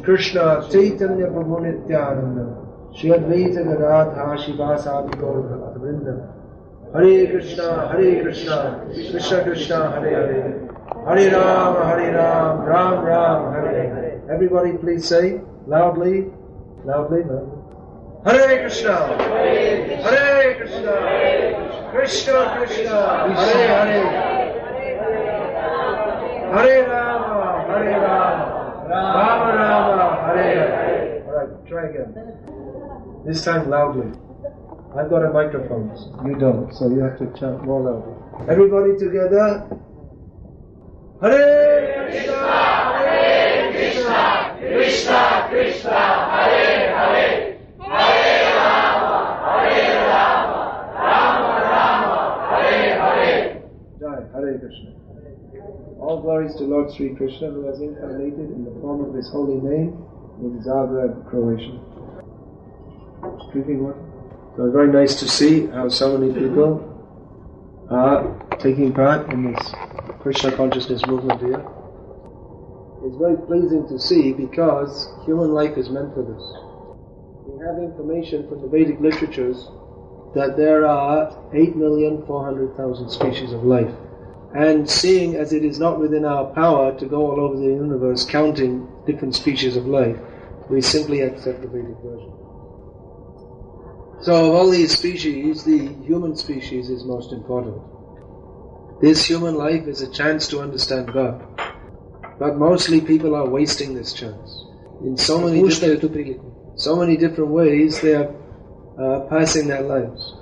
Krishna Chaitanya Prabhu Nityananda Shri Advaita Gadadhara Shivasadi Gaur Bhaktavrinda. Hare Krishna, Krishna Krishna, Hare Hare, Hare Ram, Ram Ram, Hare Hare. Everybody please say loudly, loudly. Hare Krishna, Hare Krishna, Krishna Krishna, Hare Hare, Hare Rama, Rama Rama, Hare Hare. Alright, try again. This time loudly. I've got a microphone, you don't, so you have to chant more loudly. Everybody together. Hare Krishna, Krishna Krishna, Hare Hare, Hare Rama, Rama Rama, Hare Hare. Jai, Hare Krishna. All glories to Lord Sri Krishna, who has incarnated in the form of His holy name in Zagreb, Croatia. Drinking water. So it's very nice to see how so many people are taking part in this Krishna Consciousness movement here. It's very pleasing to see because human life is meant for this. We have information from the Vedic literatures that there are 8,400,000 species of life. And seeing as it is not within our power to go all over the universe counting different species of life, we simply accept the Vedic version. So of all these species, the human species is most important. This human life is a chance to understand God. But mostly people are wasting this chance. In so many different ways they are passing their lives.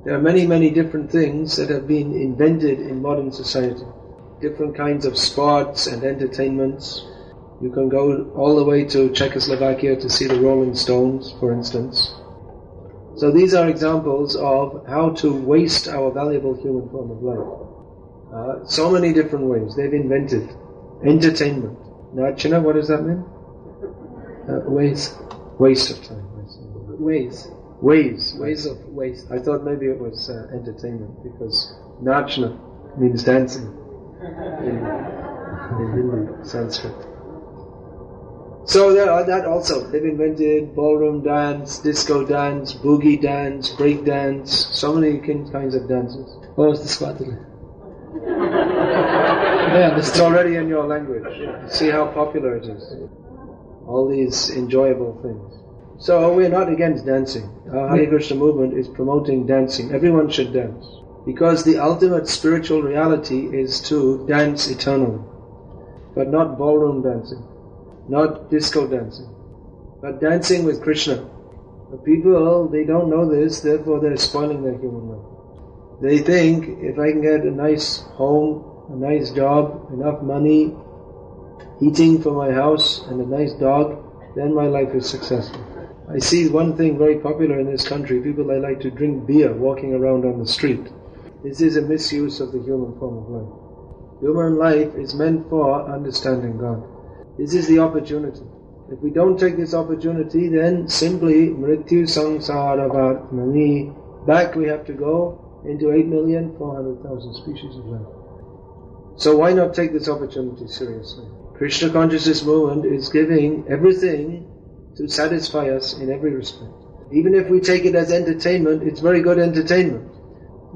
There are many different things that have been invented in modern society. Different kinds of sports and entertainments. You can go all the way to Czechoslovakia to see the Rolling Stones, for instance. So these are examples of how to waste our valuable human form of life. So many different ways they've invented. Entertainment. Nachana, what does that mean? Waste of time. Ways of waste. I thought maybe it was entertainment because Nachana means dancing in Hindi, Sanskrit. So there are that also. They've invented ballroom dance, disco dance, boogie dance, break dance, so many kinds of dances. What was the squadron? It's already in your language. See how popular it is. All these enjoyable things. So we're not against dancing. Our Hare Krishna movement is promoting dancing. Everyone should dance. Because the ultimate spiritual reality is to dance eternally. But not ballroom dancing. Not disco dancing, but dancing with Krishna. The people, they don't know this, therefore they're spoiling their human life. They think, if I can get a nice home, a nice job, enough money, eating for my house, and a nice dog, then my life is successful. I see one thing very popular in this country, people they like to drink beer walking around on the street. This is a misuse of the human form of life. Human life is meant for understanding God. This is the opportunity. If we don't take this opportunity, then simply mrityu samsara vartmani, back we have to go into 8,400,000 species of life. So why not take this opportunity seriously? Krishna Consciousness movement is giving everything to satisfy us in every respect. Even if we take it as entertainment, it's very good entertainment.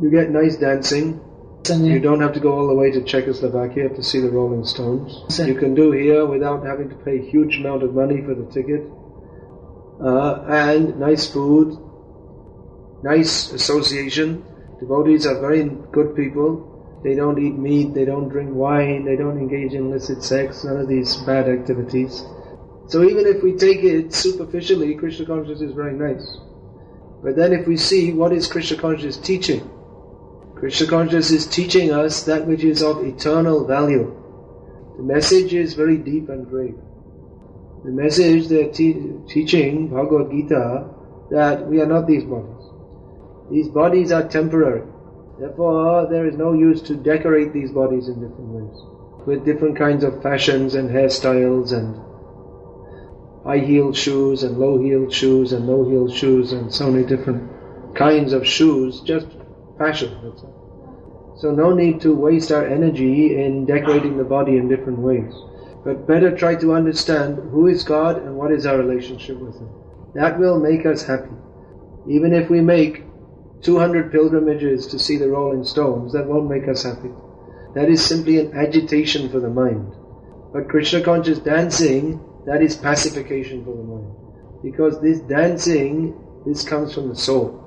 You get nice dancing. You don't have to go all the way to Czechoslovakia to see the Rolling Stones. You can do here without having to pay a huge amount of money for the ticket. And nice food, nice association. Devotees are very good people. They don't eat meat, they don't drink wine, they don't engage in illicit sex, none of these bad activities. So even if we take it superficially, Krishna Consciousness is very nice. But then if we see what is Krishna Consciousness teaching, Krishna Consciousness is teaching us that which is of eternal value. The message is very deep and great. The message they're teaching, Bhagavad Gita, that we are not these bodies. These bodies are temporary. Therefore, there is no use to decorate these bodies in different ways, with different kinds of fashions and hairstyles and high-heeled shoes and low-heeled shoes and no-heeled shoes and so many different kinds of shoes, just fashion, that's all. So no need to waste our energy in decorating the body in different ways. But better try to understand who is God and what is our relationship with Him. That will make us happy. Even if we make 200 pilgrimages to see the Rolling Stones, that won't make us happy. That is simply an agitation for the mind. But Krishna conscious dancing, that is pacification for the mind. Because this dancing, this comes from the soul.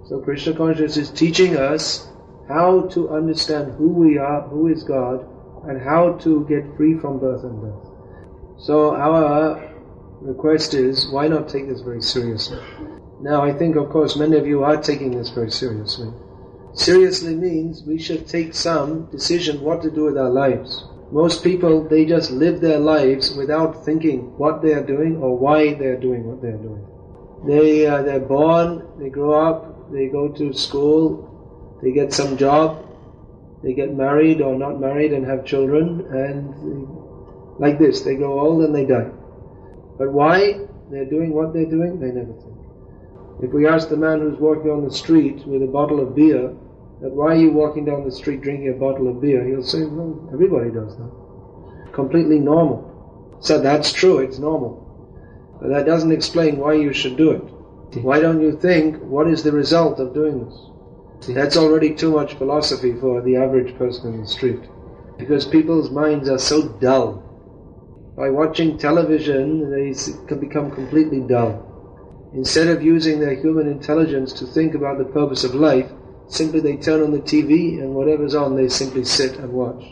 So Krishna conscious is teaching us how to understand who we are, who is God, and how to get free from birth and death. So our request is, why not take this very seriously? Now I think, of course, many of you are taking this very seriously. Seriously means we should take some decision what to do with our lives. Most people, they just live their lives without thinking what they are doing or why they are doing what they are doing. They're born, they grow up, they go to school, they get some job, they get married or not married and have children, and like this, they grow old and they die. But why they're doing what they're doing, they never think. If we ask the man who's walking on the street with a bottle of beer, that why are you walking down the street drinking a bottle of beer, he'll say, well, everybody does that. Completely normal. So that's true, it's normal. But that doesn't explain why you should do it. Why don't you think, what is the result of doing this? That's already too much philosophy for the average person in the street. Because people's minds are so dull. By watching television, they can become completely dull. Instead of using their human intelligence to think about the purpose of life, simply they turn on the TV and whatever's on, they simply sit and watch.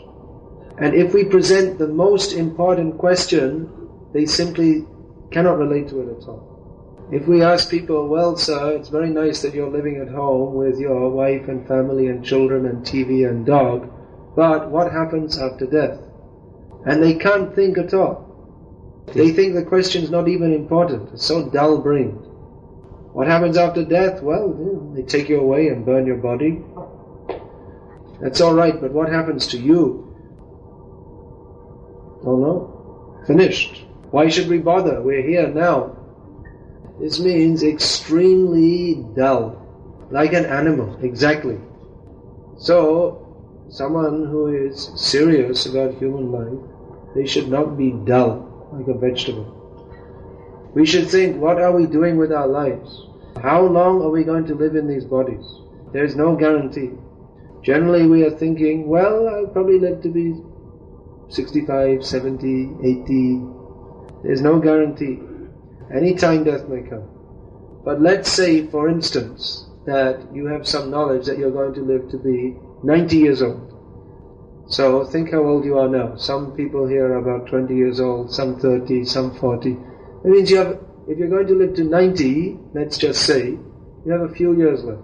And if we present the most important question, they simply cannot relate to it at all. If we ask people, well, sir, it's very nice that you're living at home with your wife and family and children and TV and dog, but what happens after death? And they can't think at all. They think the question's not even important. It's so dull-brained. What happens after death? Well, they take you away and burn your body. That's all right, but what happens to you? Don't know. Finished. Why should we bother? We're here now. This means extremely dull. Like an animal, exactly. So, someone who is serious about human life, they should not be dull, like a vegetable. We should think, what are we doing with our lives? How long are we going to live in these bodies? There is no guarantee. Generally we are thinking, well, I'll probably live to be 65, 70, 80. There's no guarantee. Any time death may come. But let's say, for instance, that you have some knowledge that you're going to live to be 90 years old. So think how old you are now. Some people here are about 20 years old, some 30, some 40. That means if you're going to live to 90, let's just say, you have a few years left.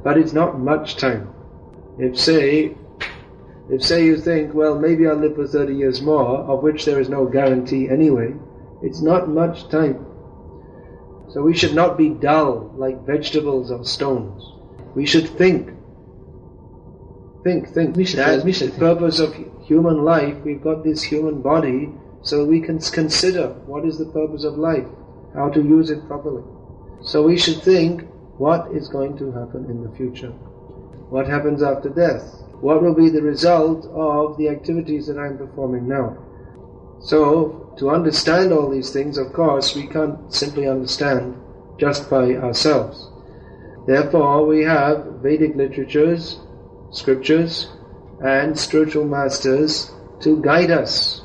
But it's not much time. If say you think, well, maybe I'll live for 30 years more, of which there is no guarantee anyway, it's not much time. So we should not be dull like vegetables or stones. We should think. That's the purpose of human life. We've got this human body so we can consider what is the purpose of life, how to use it properly. So we should think, what is going to happen in the future? What happens after death? What will be the result of the activities that I'm performing now? So, to understand all these things, of course, we can't simply understand just by ourselves. Therefore, we have Vedic literatures, scriptures, and spiritual masters to guide us.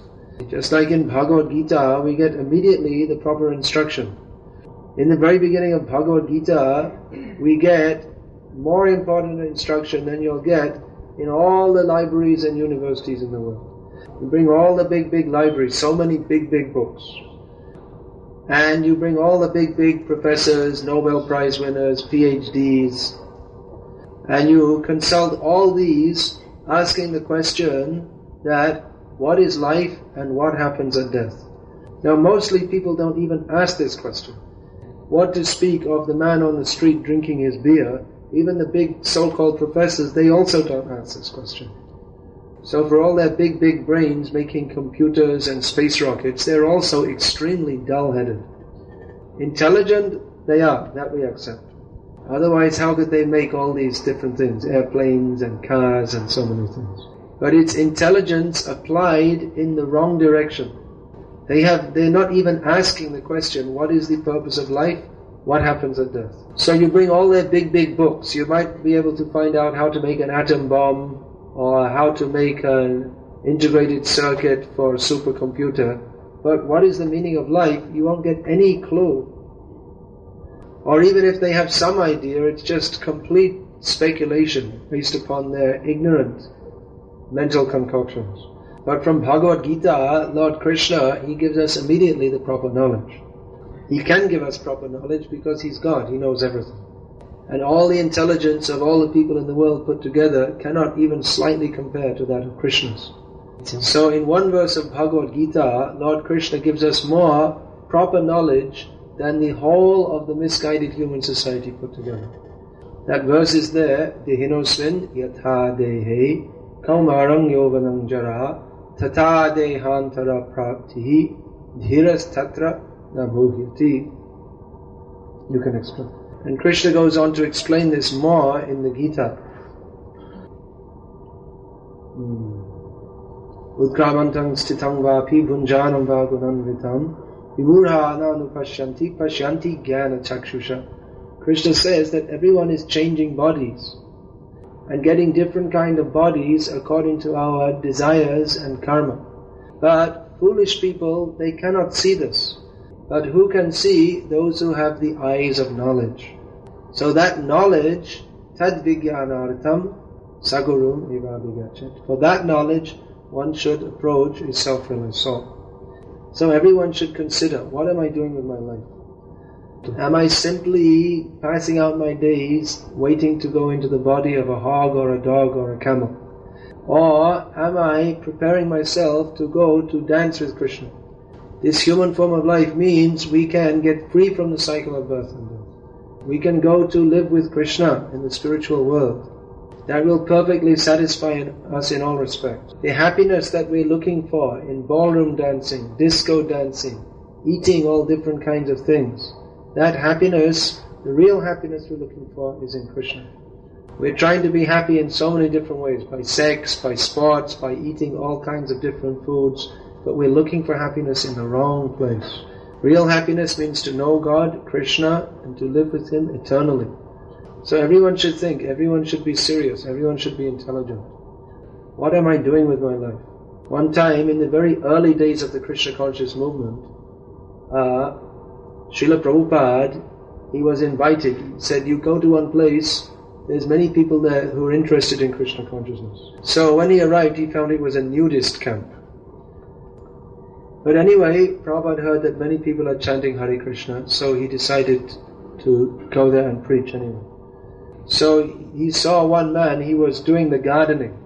Just like in Bhagavad Gita, we get immediately the proper instruction. In the very beginning of Bhagavad Gita, we get more important instruction than you'll get in all the libraries and universities in the world. You bring all the big libraries, so many big books. And you bring all the big professors, Nobel Prize winners, PhDs, and you consult all these, asking the question that, what is life and what happens at death? Now mostly people don't even ask this question. What to speak of the man on the street drinking his beer? Even the big so-called professors, they also don't ask this question. So for all their big brains making computers and space rockets, they're also extremely dull-headed. Intelligent, they are, that we accept. Otherwise, how could they make all these different things, airplanes and cars and so many things? but it's intelligence applied in the wrong direction. They're not even asking the question, what is the purpose of life? What happens at death? So you bring all their big books. You might be able to find out how to make an atom bomb or how to make an integrated circuit for a supercomputer. But what is the meaning of life? You won't get any clue. Or even if they have some idea, it's just complete speculation based upon their ignorant mental concoctions. But from Bhagavad Gita, Lord Krishna, He gives us immediately the proper knowledge. He can give us proper knowledge because He's God, He knows everything. And all the intelligence of all the people in the world put together cannot even slightly compare to that of Krishna's. So in one verse of Bhagavad Gita, Lord Krishna gives us more proper knowledge than the whole of the misguided human society put together. That verse is there, Dehinosvin yatha dehe kaumarang yovanang jara tata dehantara praptihi dhiras tatra na bhuhyati. You can explain. And Krishna goes on to explain this more in the Gita. Udkramantang stitang vapi bhunjanam vagunanvitam vimurha ananupashyanti pashyanti jnana chakshusha. Krishna says that everyone is changing bodies and getting different kind of bodies according to our desires and karma. But foolish people, they cannot see this. But who can see? Those who have the eyes of knowledge. So that knowledge, tad vijnanartham sagurum ivabhigachat. For that knowledge, one should approach a self-realized soul. So everyone should consider, what am I doing with my life? Am I simply passing out my days waiting to go into the body of a hog or a dog or a camel? Or am I preparing myself to go to dance with Krishna? This human form of life means we can get free from the cycle of birth and death. We can go to live with Krishna in the spiritual world. That will perfectly satisfy us in all respects. The happiness that we're looking for in ballroom dancing, disco dancing, eating all different kinds of things, that happiness, the real happiness we're looking for is in Krishna. We're trying to be happy in so many different ways, by sex, by sports, by eating all kinds of different foods, but we're looking for happiness in the wrong place. Real happiness means to know God, Krishna, and to live with Him eternally. So everyone should think, everyone should be serious, everyone should be intelligent. What am I doing with my life? One time, in the very early days of the Krishna Conscious movement, Srila Prabhupada, he was invited. He said, you go to one place, there's many people there who are interested in Krishna Consciousness. So when he arrived, he found it was a nudist camp. But anyway, Prabhupada heard that many people are chanting Hare Krishna, so he decided to go there and preach anyway. So he saw one man, he was doing the gardening,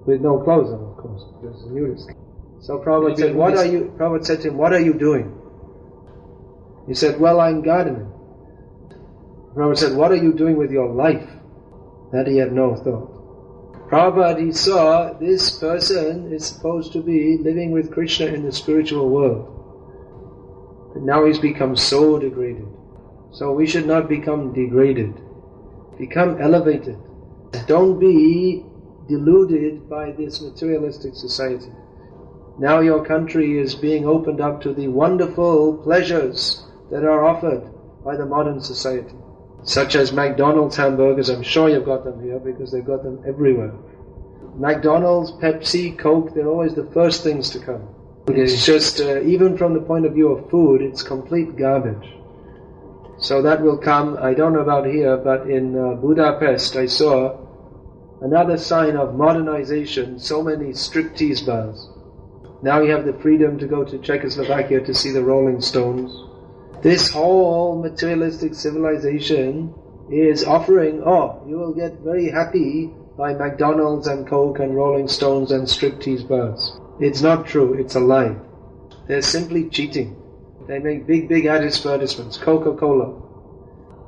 with no clothes on, of course, because it's a nudist. So Prabhupada said to him, what are you doing? He said, well, I'm gardening. Prabhupada said, what are you doing with your life? That he had no thought. Prabhupada, he saw this person is supposed to be living with Krishna in the spiritual world. And now he's become so degraded. So we should not become degraded. Become elevated. Don't be deluded by this materialistic society. Now your country is being opened up to the wonderful pleasures that are offered by the modern society, such as McDonald's hamburgers. I'm sure you've got them here because they've got them everywhere. McDonald's, Pepsi, Coke, they're always the first things to come. It's just, even from the point of view of food, it's complete garbage. So that will come, I don't know about here, but in Budapest I saw another sign of modernization, so many striptease bars. Now you have the freedom to go to Czechoslovakia to see the Rolling Stones. This whole materialistic civilization is offering, you will get very happy by McDonald's and Coke and Rolling Stones and striptease bars. It's not true, it's a lie. They're simply cheating. They make big advertisements, Coca-Cola.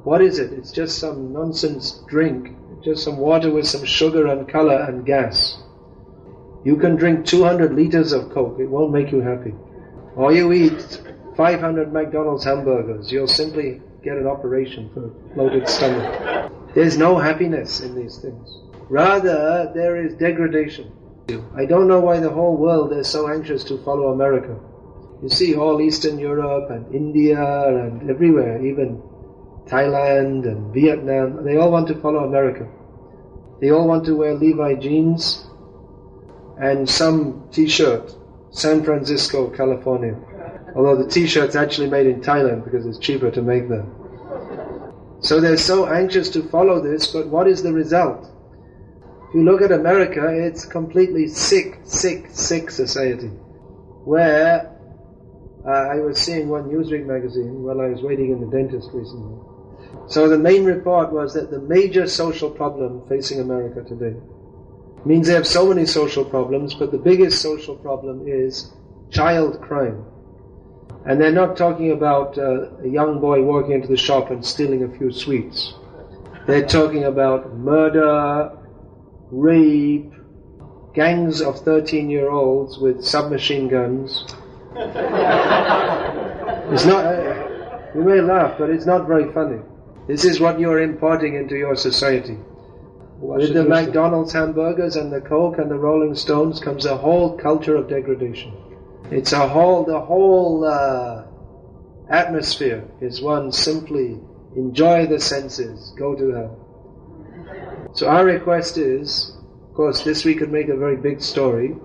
What is it? It's just some nonsense drink, just some water with some sugar and color and gas. You can drink 200 liters of Coke, it won't make you happy. Or you eat 500 McDonald's hamburgers, you'll simply get an operation for a bloated stomach. There's no happiness in these things. Rather, there is degradation. I don't know why the whole world is so anxious to follow America. You see all Eastern Europe and India and everywhere, even Thailand and Vietnam, they all want to follow America. They all want to wear Levi jeans and some t-shirt, San Francisco, California. Although the t-shirt's actually made in Thailand because it's cheaper to make them. So they're so anxious to follow this, but what is the result? If you look at America, it's completely sick society. Where I was seeing one Newsweek magazine while I was waiting in the dentist recently. So the main report was that the major social problem facing America today means they have so many social problems, but the biggest social problem is child crime. And they're not talking about a young boy walking into the shop and stealing a few sweets. They're talking about murder, rape, gangs of 13-year-olds with submachine guns. It's not, you may laugh, but it's not very funny. This is what you're importing into your society. With the McDonald's hamburgers and the Coke and the Rolling Stones comes a whole culture of degradation. It's the whole atmosphere is one simply enjoy the senses, go to hell. So our request is, of course this we could make a very big story,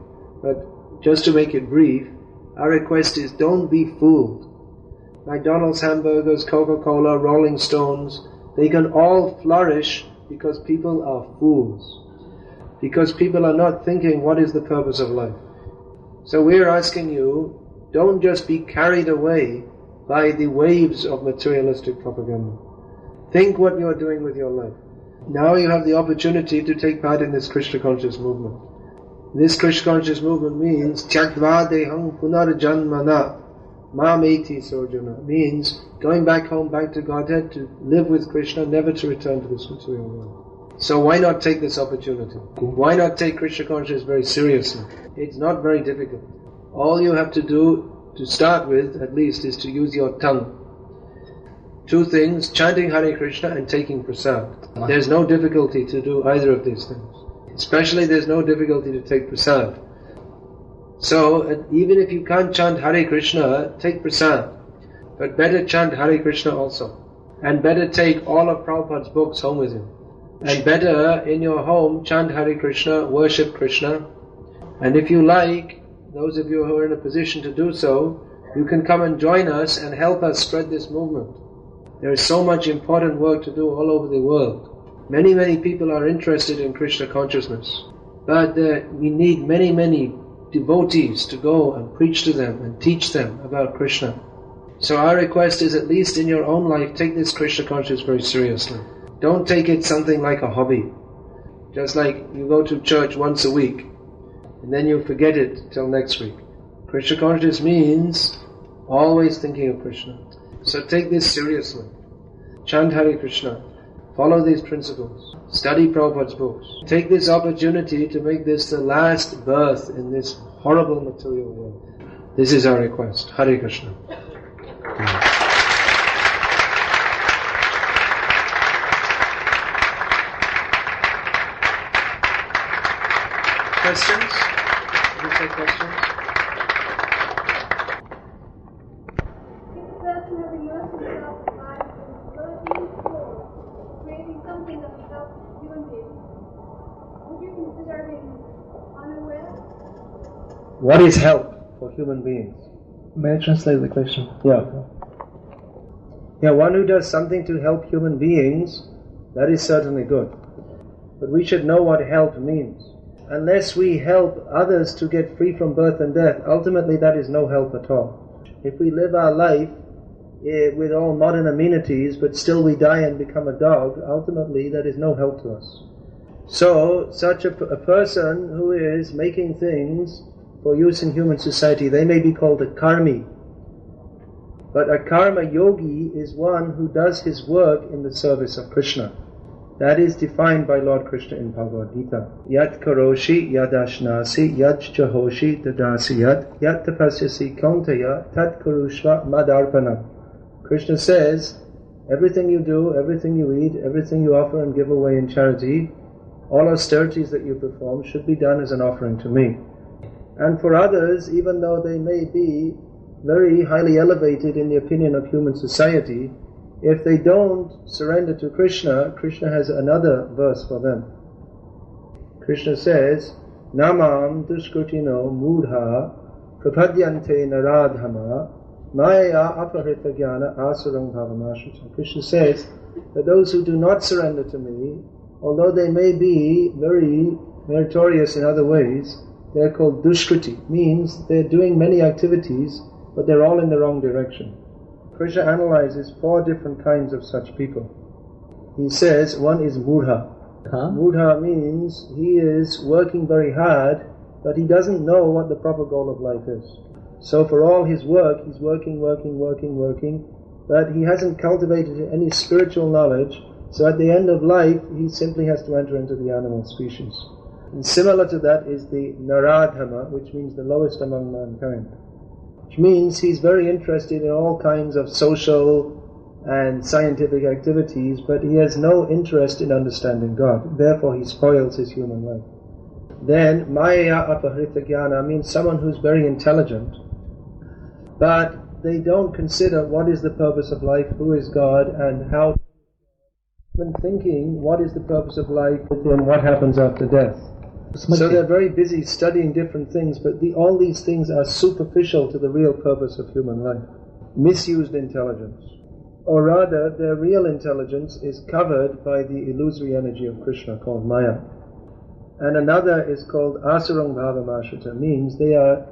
but just to make it brief, our request is don't be fooled. McDonald's hamburgers, Coca-Cola, Rolling Stones, they can all flourish because people are fools. Because people are not thinking what is the purpose of life. So we're asking you, don't just be carried away by the waves of materialistic propaganda. Think what you're doing with your life. Now you have the opportunity to take part in this Krishna Conscious movement. This Krishna Conscious movement means Tyaktva deham punarjanmana mameti sojana. Means going back home, back to Godhead, to live with Krishna, never to return to this material world. So why not take this opportunity? Why not take Krishna Consciousness very seriously? It's not very difficult. All you have to do, to start with at least, is to use your tongue. Two things, chanting Hare Krishna and taking prasad. There's no difficulty to do either of these things. Especially there's no difficulty to take prasad. So even if you can't chant Hare Krishna, take prasad. But better chant Hare Krishna also. And better take all of Prabhupada's books home with you. And better in your home chant Hare Krishna, worship Krishna. And if you like, those of you who are in a position to do so, you can come and join us and help us spread this movement. There is so much important work to do all over the world. Many people are interested in Krishna consciousness. But we need many devotees to go and preach to them and teach them about Krishna. So our request is, at least in your own life, take this Krishna consciousness very seriously. Don't take it something like a hobby. Just like you go to church once a week and then you forget it till next week. Krishna consciousness means always thinking of Krishna. So take this seriously. Chant Hare Krishna. Follow these principles. Study Prabhupada's books. Take this opportunity to make this the last birth in this horrible material world. This is our request. Hare Krishna. Questions? Did you say questions? If a person has immersed himself in life in 13 floors, creating something that will help human beings, would you consider him unaware? What is help for human beings? May I translate the question? Yeah, one who does something to help human beings, that is certainly good. But we should know what help means. Unless we help others to get free from birth and death, ultimately that is no help at all. If we live our life with all modern amenities, but still we die and become a dog, ultimately that is no help to us. So, such a person who is making things for use in human society, they may be called a karmi. But a karma yogi is one who does his work in the service of Krishna. That is defined by Lord Krishna in Bhagavad Gita. Yat karoshi yadashnasi yat jahoshi tadasi yat tapasyasi kauntaya tat kurushva madarpanam. Krishna says Everything you do, everything you eat, everything you offer and give away in charity, all austerities that you perform should be done as an offering to me. And for others, even though they may be very highly elevated in the opinion of human society, if they don't surrender to Krishna, Krishna has another verse for them. Krishna says, Namam dushkrutino mudha prapadyante naradhama maya aparita jnana asurang bhavamashrita. Krishna says that those who do not surrender to me, although they may be very meritorious in other ways, they're called dushkruti. Means they're doing many activities, but they're all in the wrong direction. Krishna analyzes 4 different kinds of such people. He says one is mudha. Mudha means he is working very hard, but he doesn't know what the proper goal of life is. So for all his work, he's working, but he hasn't cultivated any spiritual knowledge, so at the end of life, he simply has to enter into the animal species. And similar to that is the Naradhama, which means the lowest among mankind. Which means he's very interested in all kinds of social and scientific activities, but he has no interest in understanding God. Therefore he spoils his human life. Then Maya Apahrita Jnana means someone who's very intelligent, but they don't consider what is the purpose of life, who is God, and how. When thinking what is the purpose of life with him, what happens after death. So they're very busy studying different things, but all these things are superficial to the real purpose of human life. Misused intelligence. Or rather, their real intelligence is covered by the illusory energy of Krishna called Maya. And another is called Asarang Bhavamashrita, means they are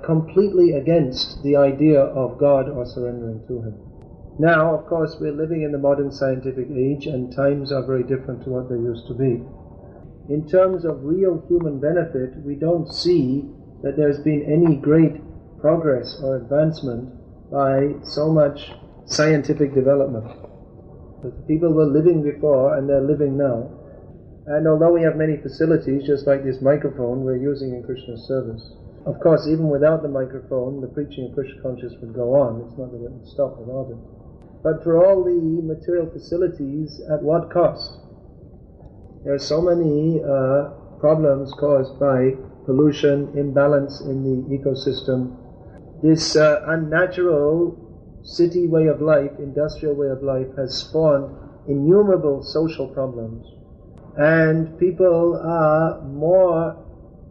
completely against the idea of God or surrendering to Him. Now, of course, we're living in the modern scientific age and times are very different to what they used to be. In terms of real human benefit, we don't see that there's been any great progress or advancement by so much scientific development. The people were living before and they're living now. And although we have many facilities, just like this microphone we're using in Krishna's service, of course, even without the microphone, the preaching of Krishna Consciousness would go on. It's not that it would stop without it. But for all the material facilities, at what cost? There are so many problems caused by pollution, imbalance in the ecosystem. This unnatural city way of life, industrial way of life, has spawned innumerable social problems. And people are more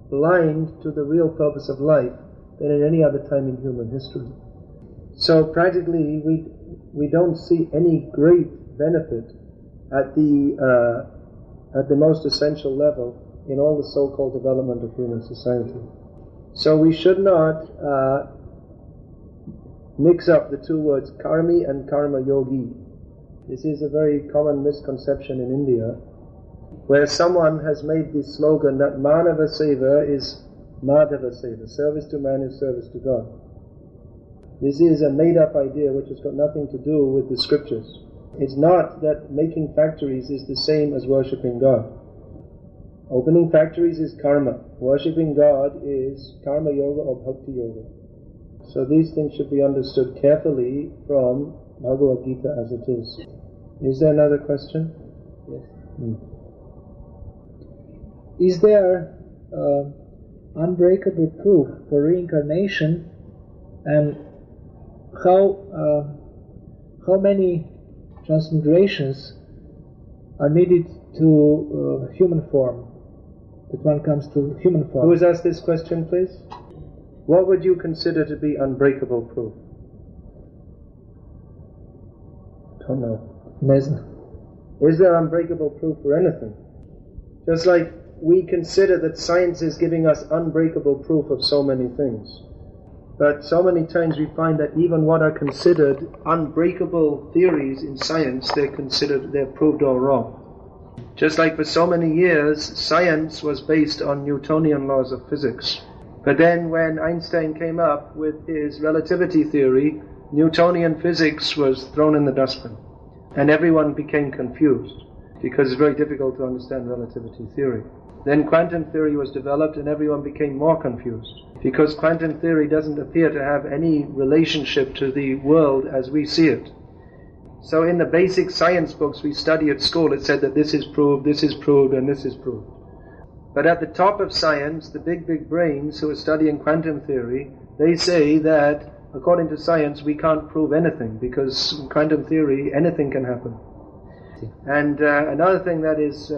blind to the real purpose of life than at any other time in human history. So practically we don't see any great benefit at the most essential level in all the so-called development of human society. So we should not mix up the two words karmi and karma yogi. This is a very common misconception in India, where someone has made this slogan that Manava Seva is Madhava Seva, service to man is service to God. This is a made-up idea which has got nothing to do with the scriptures. It's not that making factories is the same as worshipping God. Opening factories is karma. Worshipping God is karma yoga or bhakti yoga. So these things should be understood carefully from Bhagavad Gita as it is. Is there another question? Yes. Is there unbreakable proof for reincarnation, and how many transmigrations are needed to human form, that one comes to human form? Who has asked this question, please? What would you consider to be unbreakable proof? Don't know. Is there unbreakable proof for anything? Just like we consider that science is giving us unbreakable proof of so many things. But so many times we find that even what are considered unbreakable theories in science, they're proved all wrong. Just like for so many years, science was based on Newtonian laws of physics. But then when Einstein came up with his relativity theory, Newtonian physics was thrown in the dustbin. And everyone became confused, because it's very difficult to understand relativity theory. Then quantum theory was developed and everyone became more confused, because quantum theory doesn't appear to have any relationship to the world as we see it. So in the basic science books we study at school, it said that this is proved, and this is proved. But at the top of science, the big brains who are studying quantum theory, they say that according to science we can't prove anything, because in quantum theory anything can happen. And another thing that is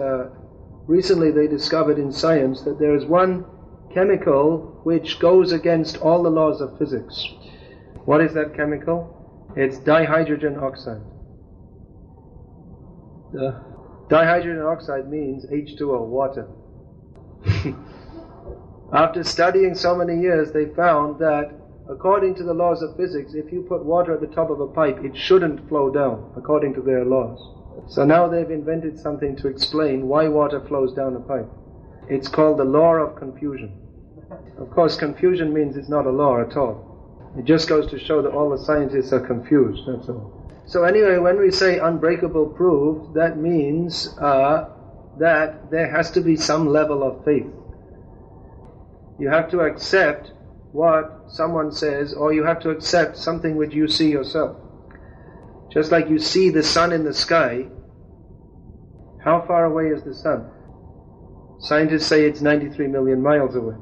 recently they discovered in science, that there is one chemical which goes against all the laws of physics. What is that chemical? It's dihydrogen oxide. Dihydrogen oxide means H2O, water. After studying so many years, they found that according to the laws of physics, if you put water at the top of a pipe, it shouldn't flow down, according to their laws. So now they've invented something to explain why water flows down a pipe. It's called the law of confusion. Of course, confusion means it's not a law at all. It just goes to show that all the scientists are confused, that's all. So anyway, when we say unbreakable proof, that means that there has to be some level of faith. You have to accept what someone says, or you have to accept something which you see yourself. Just like you see the sun in the sky, how far away is the sun? Scientists say it's 93 million miles away.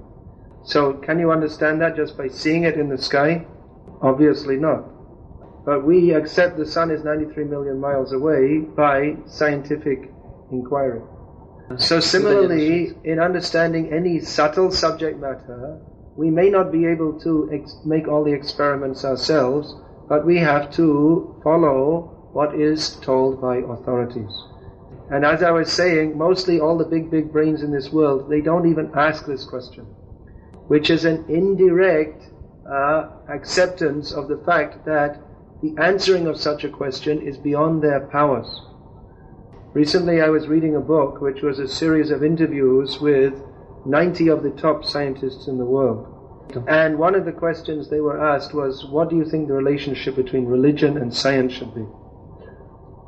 So can you understand that just by seeing it in the sky? Obviously not. But we accept the sun is 93 million miles away by scientific inquiry. So similarly, in understanding any subtle subject matter, we may not be able to make all the experiments ourselves, but we have to follow what is told by authorities. And as I was saying, mostly all the big brains in this world, they don't even ask this question, which is an indirect acceptance of the fact that the answering of such a question is beyond their powers. Recently I was reading a book which was a series of interviews with 90 of the top scientists in the world. And one of the questions they were asked was, what do you think the relationship between religion and science should be?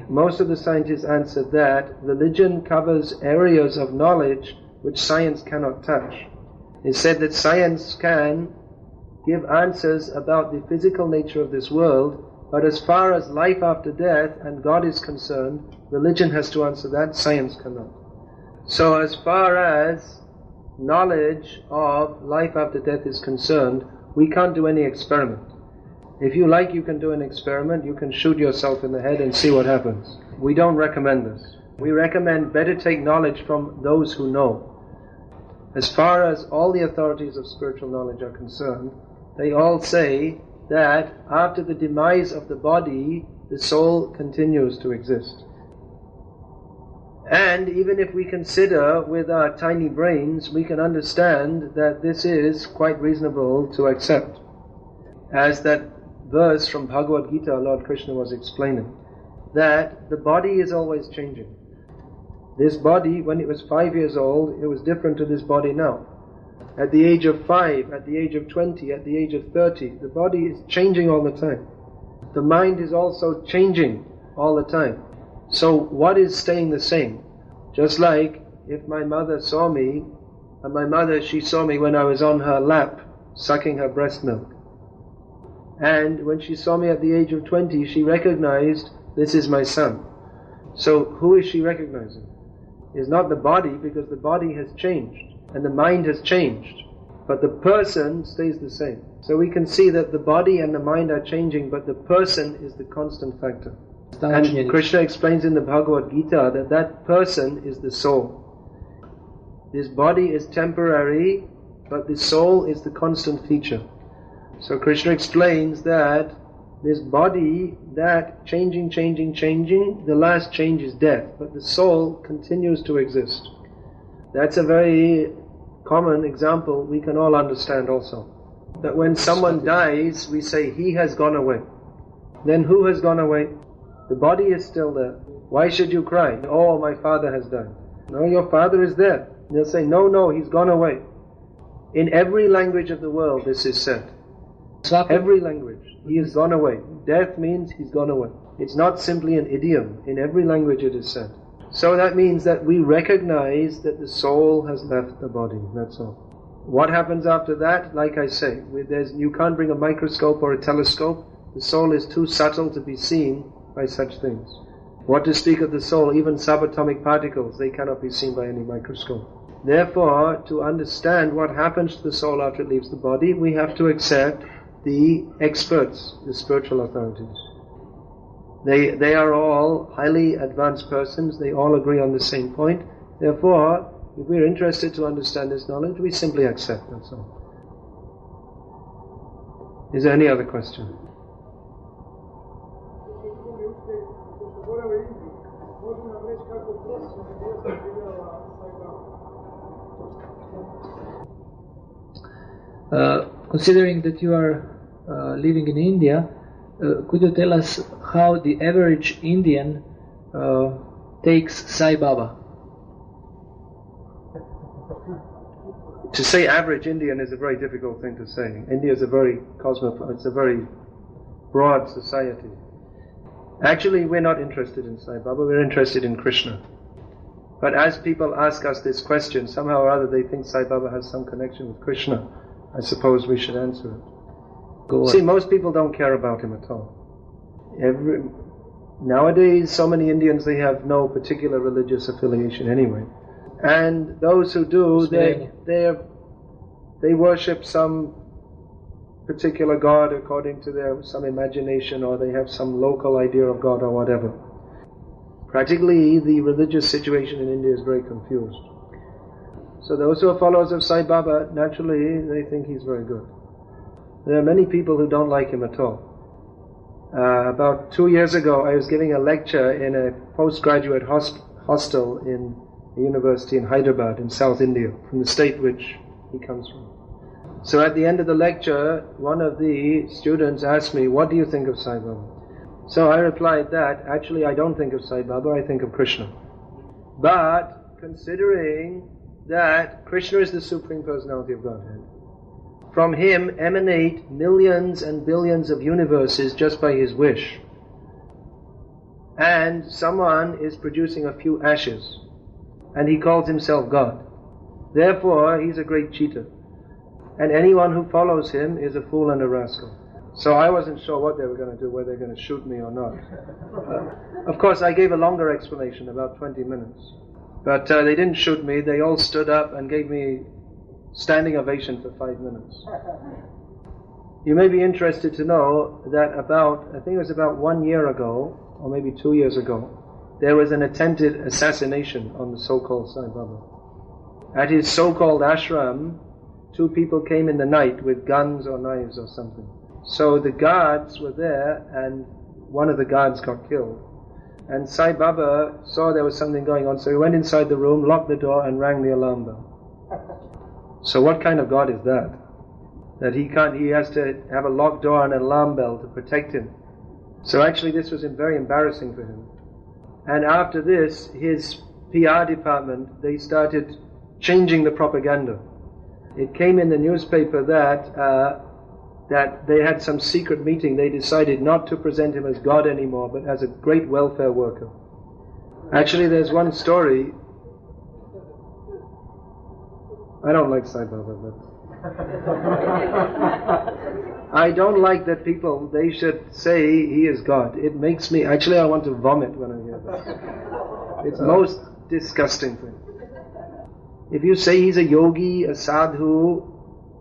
Most of the scientists answered that religion covers areas of knowledge which science cannot touch. They said that science can give answers about the physical nature of this world, but as far as life after death and God is concerned, religion has to answer that, science cannot. So as far as knowledge of life after death is concerned, we can't do any experiment. If you like, you can do an experiment, you can shoot yourself in the head and see what happens. We don't recommend this. We recommend better take knowledge from those who know. As far as all the authorities of spiritual knowledge are concerned, they all say that after the demise of the body, the soul continues to exist. And even if we consider with our tiny brains, we can understand that this is quite reasonable to accept. As that verse from Bhagavad Gita, Lord Krishna was explaining, that the body is always changing. This body, when it was 5 years old, it was different to this body now. At the age of 5, at the age of 20, at the age of 30, the body is changing all the time. The mind is also changing all the time. So what is staying the same? Just like if my mother saw me, and my mother, she saw me when I was on her lap, sucking her breast milk. And when she saw me at the age of 20, she recognized, this is my son. So who is she recognizing? It's not the body, because the body has changed, and the mind has changed. But the person stays the same. So we can see that the body and the mind are changing, but the person is the constant factor. And Krishna explains in the Bhagavad Gita that that person is the soul. This body is temporary, but the soul is the constant feature. So Krishna explains that this body, that changing, the last change is death, but the soul continues to exist. That's a very common example we can all understand also. That when someone dies, we say, he has gone away. Then who has gone away? The body is still there. Why should you cry? Oh, my father has died. No, your father is there. They'll say, no, he's gone away. In every language of the world this is said. Every language. He has gone away. Death means he's gone away. It's not simply an idiom. In every language it is said. So that means that we recognize that the soul has left the body. That's all. What happens after that? Like I say, you can't bring a microscope or a telescope. The soul is too subtle to be seen. by such things. What to speak of the soul, even subatomic particles, they cannot be seen by any microscope. Therefore, to understand what happens to the soul after it leaves the body, we have to accept the experts, the spiritual authorities. They are all highly advanced persons, they all agree on the same point. Therefore, if we are interested to understand this knowledge, we simply accept, that's all. Is there any other question? Considering that you are living in India, could you tell us how the average Indian takes Sai Baba? To say average Indian is a very difficult thing to say. India is a very cosmopolitan, it's a very broad society. Actually, we're not interested in Sai Baba, we're interested in Krishna. But as people ask us this question, somehow or other they think Sai Baba has some connection with Krishna. I suppose we should answer it. Go on. See, most people don't care about him at all. Nowadays, so many Indians, they have no particular religious affiliation anyway. And those who do, they worship some particular god according to some imagination, or they have some local idea of God or whatever. Practically, the religious situation in India is very confused. So those who are followers of Sai Baba, naturally, they think he's very good. There are many people who don't like him at all. About 2 years ago, I was giving a lecture in a postgraduate hostel in a university in Hyderabad, in South India, from the state which he comes from. So at the end of the lecture, one of the students asked me, "What do you think of Sai Baba?" So I replied that, actually I don't think of Sai Baba, I think of Krishna. But considering that Krishna is the Supreme Personality of Godhead, from him emanate millions and billions of universes just by his wish. And someone is producing a few ashes, and he calls himself God. Therefore, he's a great cheater. And anyone who follows him is a fool and a rascal. So I wasn't sure what they were going to do, whether they're going to shoot me or not. Of course, I gave a longer explanation, about 20 minutes. But they didn't shoot me, they all stood up and gave me standing ovation for 5 minutes. You may be interested to know that I think it was about 1 year ago, or maybe 2 years ago, there was an attempted assassination on the so-called Sai Baba. At his so-called ashram, 2 people came in the night with guns or knives or something. So the guards were there, and one of the guards got killed. And Sai Baba saw there was something going on, so he went inside the room, locked the door, and rang the alarm bell. So what kind of God is that? That he has to have a locked door and an alarm bell to protect him. So actually this was very embarrassing for him. And after this, his PR department, they started changing the propaganda. It came in the newspaper that they had some secret meeting. They decided not to present him as God anymore, but as a great welfare worker. Actually, there's one story. I don't like Sai Baba, but I don't like that people, they should say he is God. It makes me, actually I want to vomit when I hear this. It's the most disgusting thing. If you say he's a yogi, a sadhu,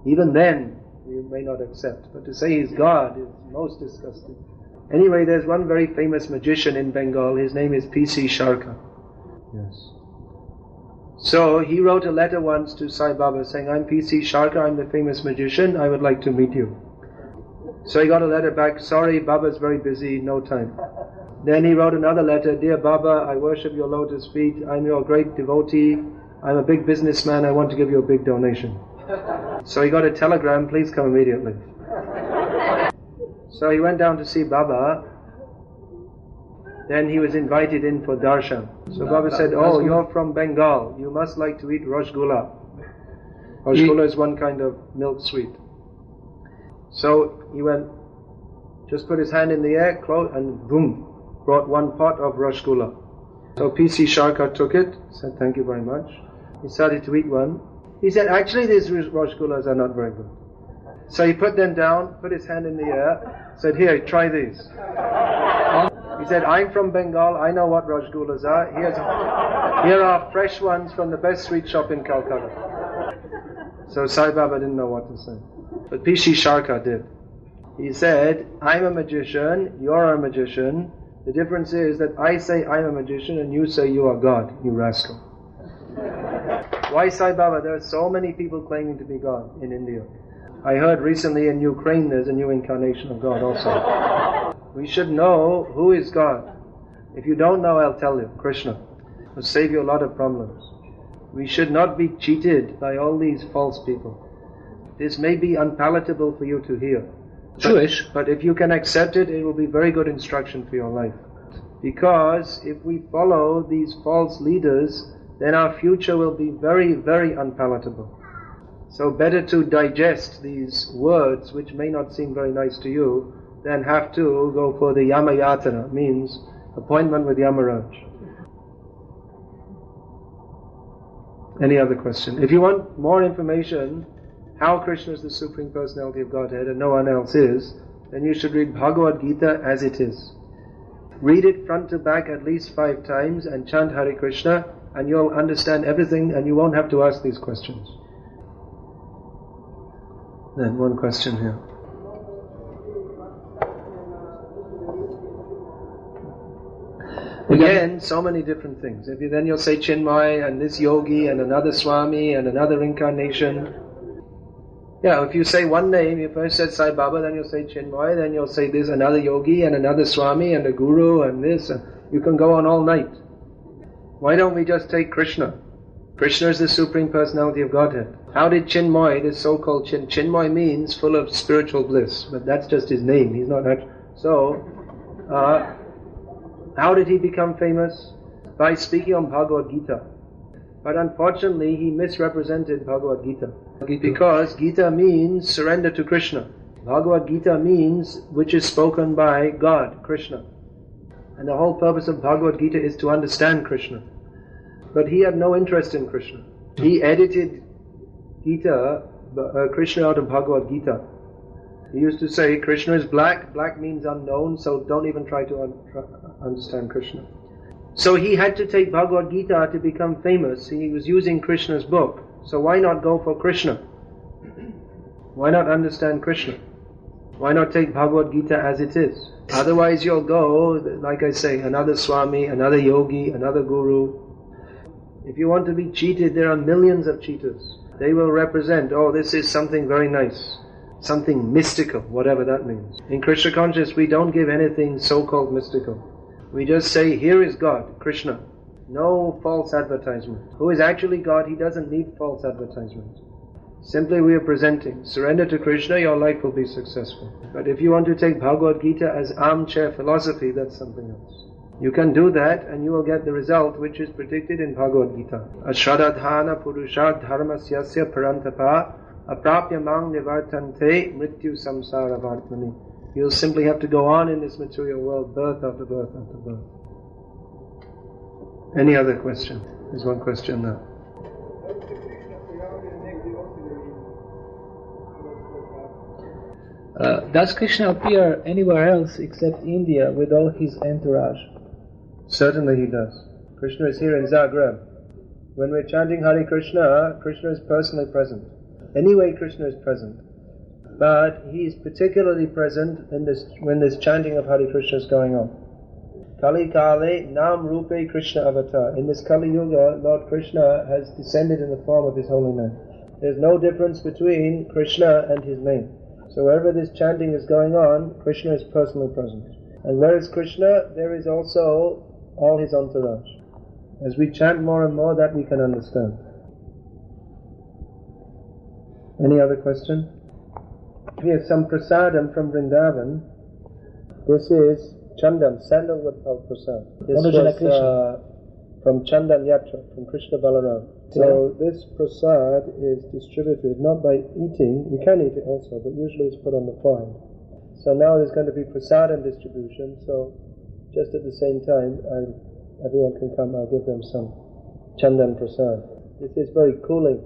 even then you may not accept. But to say he's God is most disgusting. Anyway, there's one very famous magician in Bengal. His name is P.C. Sharka. Yes. So he wrote a letter once to Sai Baba saying, "I'm P.C. Sharka, I'm the famous magician, I would like to meet you." So he got a letter back, "Sorry, Baba's very busy, no time." Then he wrote another letter, "Dear Baba, I worship your lotus feet, I'm your great devotee, I'm a big businessman, I want to give you a big donation." So he got a telegram, "Please come immediately." So he went down to see Baba. Then he was invited in for darshan. So Baba said, "Oh, you're from Bengal, you must like to eat rasgulla." Rasgulla is one kind of milk sweet. So he went, just put his hand in the air, and boom, brought one pot of rasgulla. So P.C. Sharka took it, said, "Thank you very much." He started to eat one. He said, "Actually these rasgullas are not very good." So he put them down, put his hand in the air, said, "Here, try these." He said, I'm from Bengal, I know what rasgullas are. Here are fresh ones from the best sweet shop in Calcutta. So Sai Baba didn't know what to say. But P.C. Sharka did. He said, I'm a magician, you're a magician. The difference is that I say I'm a magician and you say you are God, you rascal. Why Sai Baba? There are so many people claiming to be God in India. I heard recently in Ukraine there's a new incarnation of God also. We should know who is God. If you don't know, I'll tell you. Krishna will save you a lot of problems. We should not be cheated by all these false people. This may be unpalatable for you to hear. Jewish. But if you can accept it, it will be very good instruction for your life. Because if we follow these false leaders, then our future will be very, very unpalatable. So better to digest these words, which may not seem very nice to you, than have to go for the Yamayatana, means appointment with Yamaraj. Any other question? If you want more information, how Krishna is the Supreme Personality of Godhead and no one else is, then you should read Bhagavad Gita as it is. Read it front to back at least 5 times and chant Hare Krishna, and you'll understand everything and you won't have to ask these questions. Then one question here. Again, so many different things. Then you'll say Chinmay and this yogi and another Swami and another incarnation. Yeah, if you say one name, you first said Sai Baba, then you'll say Chinmay, then you'll say this another yogi and another Swami and a guru and this. And you can go on all night. Why don't we just take Krishna? Krishna is the Supreme Personality of Godhead. How did Chinmay, this so-called Chinmay means full of spiritual bliss, but that's just his name. He's not that. So, how did he become famous? By speaking on Bhagavad Gita. But unfortunately, he misrepresented Bhagavad Gita. Because Gita means surrender to Krishna. Bhagavad Gita means which is spoken by God, Krishna. And the whole purpose of Bhagavad Gita is to understand Krishna. But he had no interest in Krishna. He edited Gita, Krishna out of Bhagavad Gita. He used to say, Krishna is black, black means unknown, so don't even try to understand Krishna. So he had to take Bhagavad Gita to become famous. He was using Krishna's book. So why not go for Krishna? Why not understand Krishna? Why not take Bhagavad Gita as it is? Otherwise you'll go, like I say, another Swami, another yogi, another guru. If you want to be cheated, there are millions of cheaters. They will represent, oh, this is something very nice. Something mystical, whatever that means. In Krishna Consciousness, we don't give anything so-called mystical. We just say, here is God, Krishna. No false advertisement. Who is actually God, he doesn't need false advertisement. Simply we are presenting. Surrender to Krishna, your life will be successful. But if you want to take Bhagavad Gita as armchair philosophy, that's something else. You can do that and you will get the result which is predicted in Bhagavad Gita. Ashradadhana purusha dharmasyasya parantapa aprapya mang nivartante mrityu samsara vartmani. You'll simply have to go on in this material world, birth after birth after birth. Any other question? There's one question now. Does Krishna appear anywhere else except India with all his entourage? Certainly he does. Krishna is here in Zagreb. When we're chanting Hare Krishna, Krishna is personally present. Anyway, Krishna is present. But he is particularly present when this chanting of Hare Krishna is going on. Kali Kale Nam Rupe Krishna Avatar. In this Kali Yuga, Lord Krishna has descended in the form of his holy name. There's no difference between Krishna and his name. So wherever this chanting is going on, Krishna is personally present. And where is Krishna, there is also all his entourage. As we chant more and more, that we can understand. Any other question? Here's some prasadam from Vrindavan. This is Chandan, sandalwood prasad. This was from Chandan Yatra, from Krishna Balaram. So this prasad is distributed not by eating, you can eat it also, but usually it's put on the forehead. So now there's going to be prasadam distribution, so just at the same time, everyone can come, I'll give them some Chandan prasad. This is very cooling,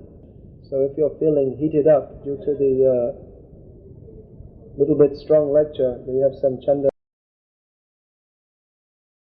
so if you're feeling heated up due to the little bit strong lecture, we have some Chandan